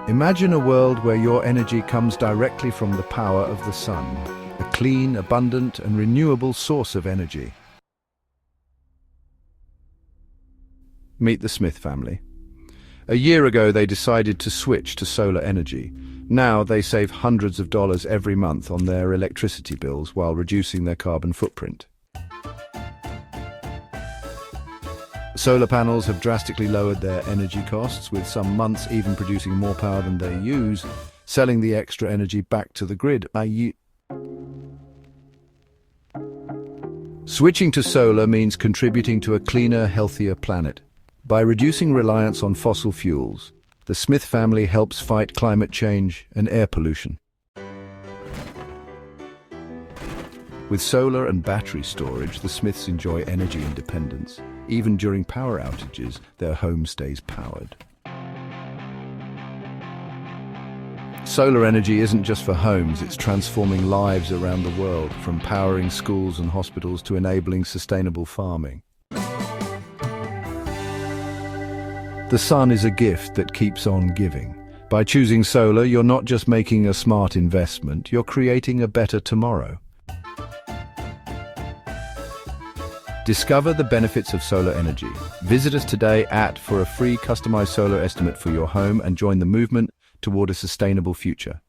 Imagine a world where your energy comes directly from the power of the sun, a clean, abundant, and renewable source of energy. Meet the Smith family. A year ago, they decided to switch to solar energy. Now they save hundreds of dollars every month on their electricity bills while reducing their carbon footprint. Solar panels have drastically lowered their energy costs, with some months even producing more power than they use, selling the extra energy back to the grid. Switching to solar means contributing to a cleaner, healthier planet. By reducing reliance on fossil fuels, the Smith family helps fight climate change and air pollution. With solar and battery storage, the Smiths enjoy energy independence. Even during power outages, their home stays powered. Solar energy isn't just for homes, it's transforming lives around the world, from powering schools and hospitals to enabling sustainable farming. The sun is a gift that keeps on giving. By choosing solar, you're not just making a smart investment, you're creating a better tomorrow. Discover the benefits of solar energy. Visit us today for a free customized solar estimate for your home and join the movement toward a sustainable future.